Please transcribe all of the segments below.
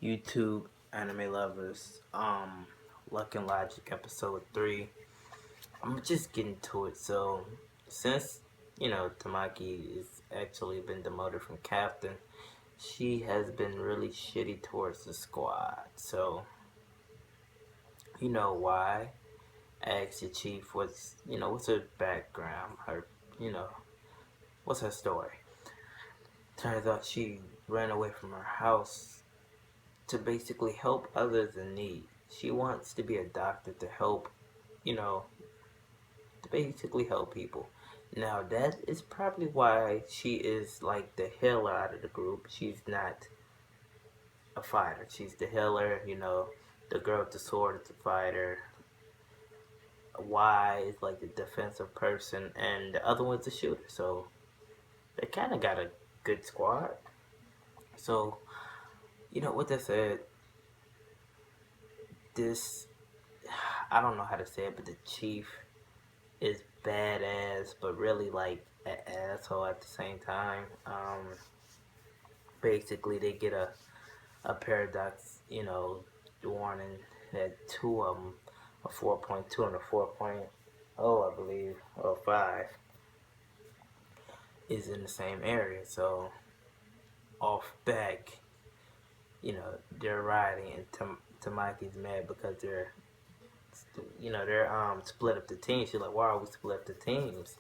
YouTube anime lovers. Luck and Logic episode 3. I'm just getting to it. So, since Tamaki has actually been demoted from captain, she has been really shitty towards the squad. So, you know why? I asked the chief what's her background, you know, what's her story. Turns out she ran away from her house to basically help others in need. She wants to be a doctor to help, you know, to basically help people. Now, that is probably why she is like the healer out of the group. She's not a fighter. She's the healer, the girl with the sword is the fighter. Y is like the defensive person, and the other one's the shooter. So they kind of got a good squad. So, with that said, this, I don't know how to say it, but the chief is badass, but really like an asshole at the same time. Basically, they get a paradox, warning that two of them, a 4.2 and a 4.0, I believe, or 5, is in the same area. So off back, they're riding, and Tamaki's mad because they're split up the teams. She's like, why are we split up the teams?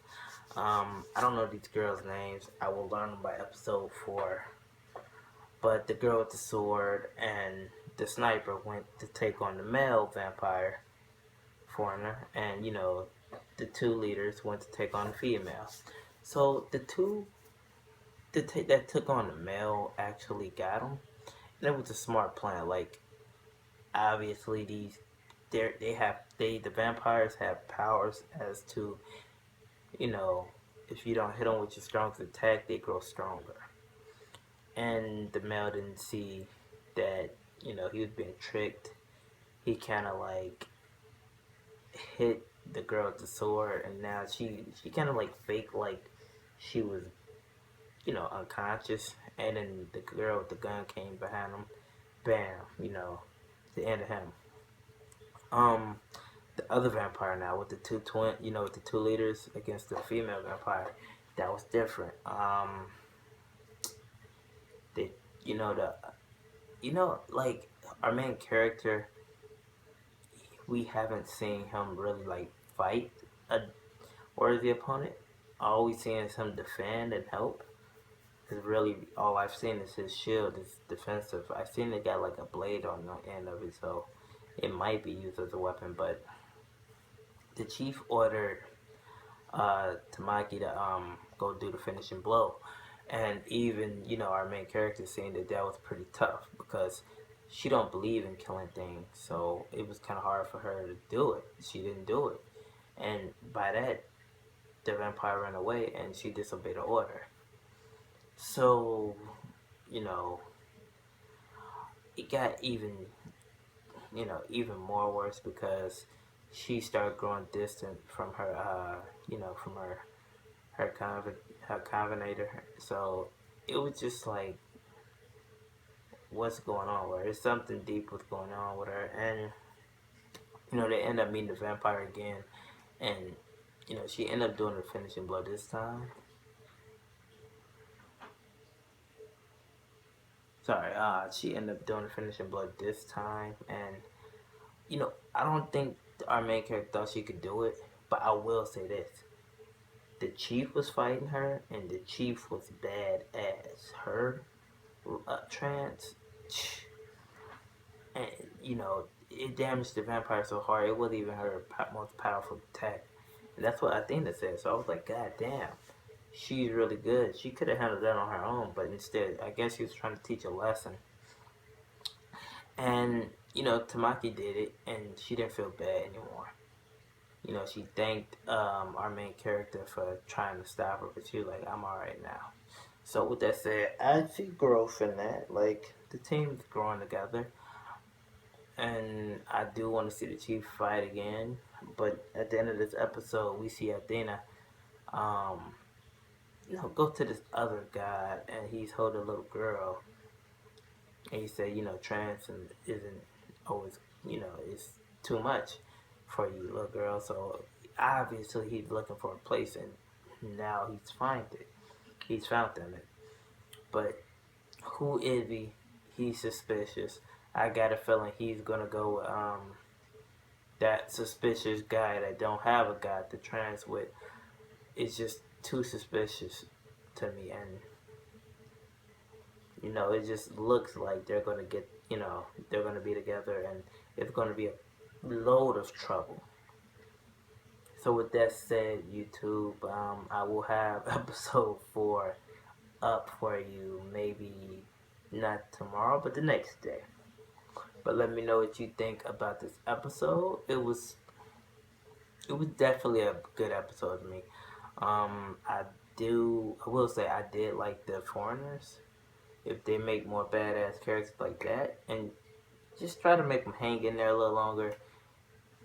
I don't know these girls' names. I will learn them by episode 4. But the girl with the sword and the sniper went to take on the male vampire foreigner, and the two leaders went to take on the female. So the two that took on the male actually got him, and it was a smart plan. Like, obviously the vampires have powers as to, if you don't hit them with your strongest attack, they grow stronger. And the male didn't see that, he was being tricked. He kind of like hit the girl with the sword, and now she kind of like fake like she was, unconscious. And then the girl with the gun came behind him. Bam, the end of him. Um, the other vampire now with the with the two leaders against the female vampire, that was different. They, the, like our main character, we haven't seen him really like fight a worthy opponent. All we seen is him defend and help. Cause really, all I've seen is his shield is defensive. I've seen it got like a blade on the end of it, so it might be used as a weapon. But the chief ordered Tamaki to go do the finishing blow, and even our main character saying that was pretty tough because she don't believe in killing things, so it was kind of hard for her to do it. She didn't do it, and by that, the vampire ran away, and she disobeyed the order. So, you know, it got even more worse because she started growing distant from her, from her convenator. So it was just like, what's going on with her? There's something deep was going on with her, and they end up meeting the vampire again, and she ended up doing the finishing blow this time. Sorry, she ended up doing the finishing blow this time, and I don't think our main character thought she could do it, but I will say this: the chief was fighting her, and the chief was bad as her trance, and it damaged the vampire so hard it wasn't even her most powerful attack, and that's what Athena said. So I was like, God damn, she's really good. She could have handled that on her own, but instead, I guess she was trying to teach a lesson. And Tamaki did it, and she didn't feel bad anymore. She thanked our main character for trying to stop her, but she was like, I'm alright now. So with that said, I see growth in that. Like, the team's growing together, and I do want to see the Chief fight again. But at the end of this episode, we see Athena, um, go to this other god, and he's holding a little girl, And he said, trans and isn't always, it's too much for you, little girl. So obviously he's looking for a place, and now he's found it. He's found them. But who is he? He's suspicious. I got a feeling he's gonna go with that suspicious guy that don't have a guy to trans with. It's just too suspicious to me, and it just looks like they're gonna get, they're gonna be together, and it's gonna be a load of trouble. So with that said, YouTube, I will have episode 4 up for you, maybe not tomorrow, but the next day. But let me know what you think about this episode. It was definitely a good episode to me. I will say I did like the foreigners. If they make more badass characters like that, and just try to make them hang in there a little longer,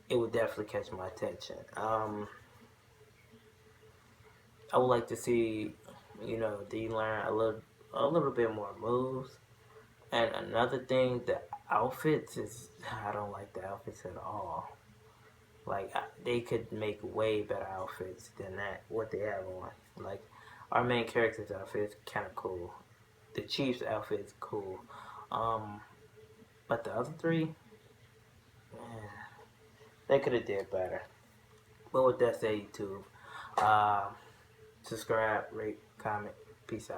it would definitely catch my attention. I would like to see, they learn a little bit more moves. And another thing, the outfits is I don't like the outfits at all. Like they could make way better outfits than that. What they have on, like our main character's outfit is kind of cool. The Chief's outfit is cool. Um, but the other three, man, they could have did better. But with that said, YouTube, uh, subscribe, rate, comment, peace out.